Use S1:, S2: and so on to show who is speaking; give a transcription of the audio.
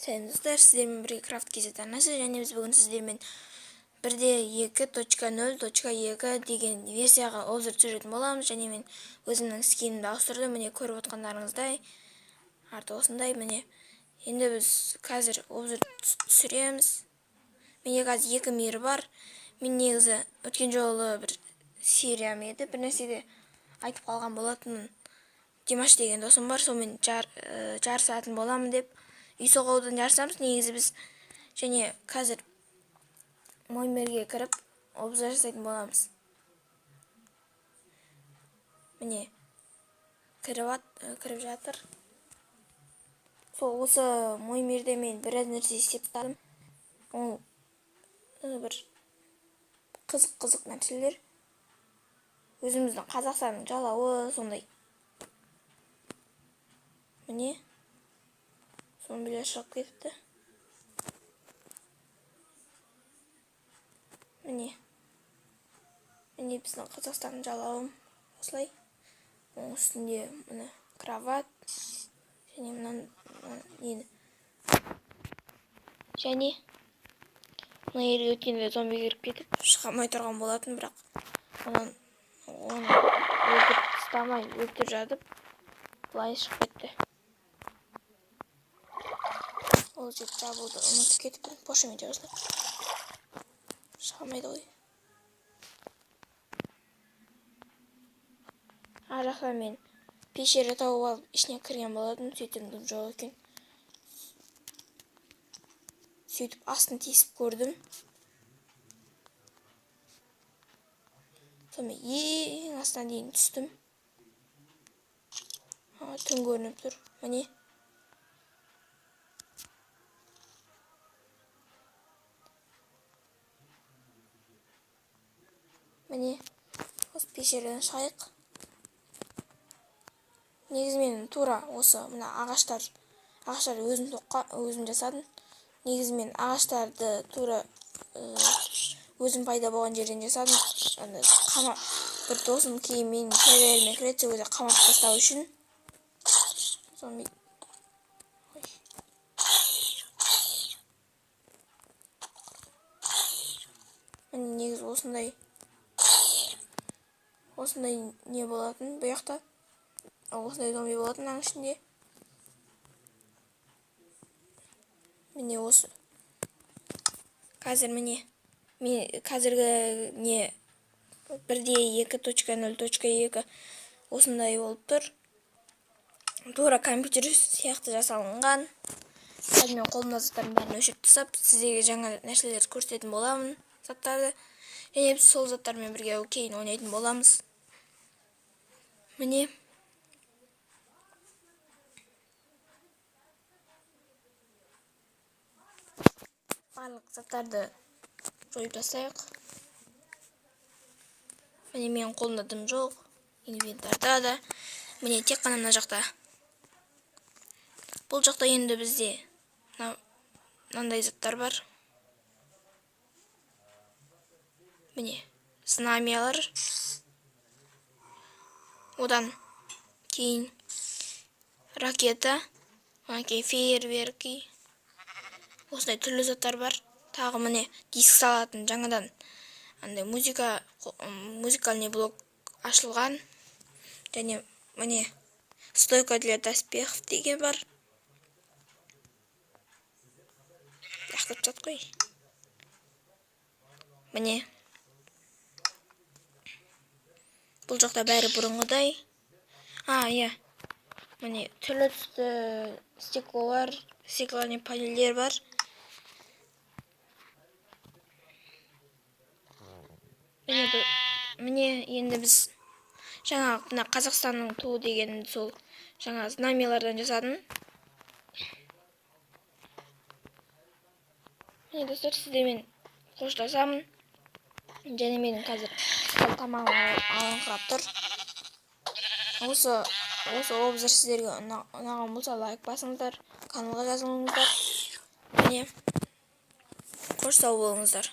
S1: Сәлем достар, сіздермен бірге крафт kz арнасы, және біз бүгін сіздермен 1.2.0.2 деген версияға обзор түсіретін боламыз. Және мен өзімнің скинімді ауыстырдым. Міне көріп отқандарыңыздай, арты осындай. Міне енді біз қазір обзор түсіреміз. Менде қазір 2 мейір бар. Мен негізі өткен жолы бір сериям еді, бір нәрседе айтып қалған болатынмын. Димаш деген досым бар, сонымен жарысатын боламын деп. Үй соғудан жарысамыз негізі біз. Және қазір моймерге кіріп обзор жасайтын боламыз. Міне кіріп жатыр. Сол осы моймерде мен біраз нәрсе істеп тастадым. Ол бір қызық нәрселер. Өзіміздің Қазақстанның жалауы сондай. Міне соны біле шығып кетіпті. Міне біздің Қазақстанның жалауым осылай. Оның үстінде мына кроват және және мына жерге өткенде зомби кіріп кетіп шыға алмай тұрған болатын, бірақ оны өлтіріп жатып былай шығып кетті. Ол жеп жабылды, ұмытып кетіп пошымен жазды. Шыға алмайды ғой. Ар жақта мен пещера тауып алып ішіне кірген болатын, сөйтіп жоқ екен. Сөйтіп астын тесіп көрдім. Сонымен ең астына дейін түстім. Түн көрініп тұр. Міне осы пещерадан шығайық. Негізі мен тура осы мына ағаштарды өзім жасадым. Негізі мен ағаштарды тура өзім пайда болған жерден жасадым. Бір досым кейін менің серверіме кіреді, өзі қамап тастау үшін. Міне негізі осындай не болатын бұл жақта. Осындай зомби болатын аң ішінде. Міне осы. Қазір міне қазіргі не 1.2.0.2 осындай болып тұр. Тура компьютер сияқты жасалынған. Қазір мен қолымда заттардың бәрін өшіріп тастап, сіздерге жаңа нәрселерді көрсететін боламын, заттарды. Және біз сол заттармен бірге кейін ойнайтын боламыз. Міне барлық заттарды жойып тастайық. Міне менің қолымда дым жоқ, инвентарда да. Міне тек қана мына жақта. Бұл жақта енді бізде мынандай заттар бар. Міне знамиялар. Одан кейін ракета, одан кейін фейерверки. Осындай түрлі заттар бар. Тағы міне диск салатын жаңадан музыкальный блок ашылған. Және міне стойка для доспехов деген бар. Яқтап жат қой. Міне бұл жақта бәрі бұрынғыдай. Иә. Міне түрлі түсті стеклоның панельдер бар. Міне енді біз жаңа Қазақстанның туы деген сол жаңа знамиялардан жасадым. Міне достар, сіздермен қоштасамын. Және менің қазір тамағым алыңқырап тұр. Осы обзор сіздерге ұнаған болса лайк басыңыздар, каналға жазылыңыздар. Міне қош сау болыңыздар.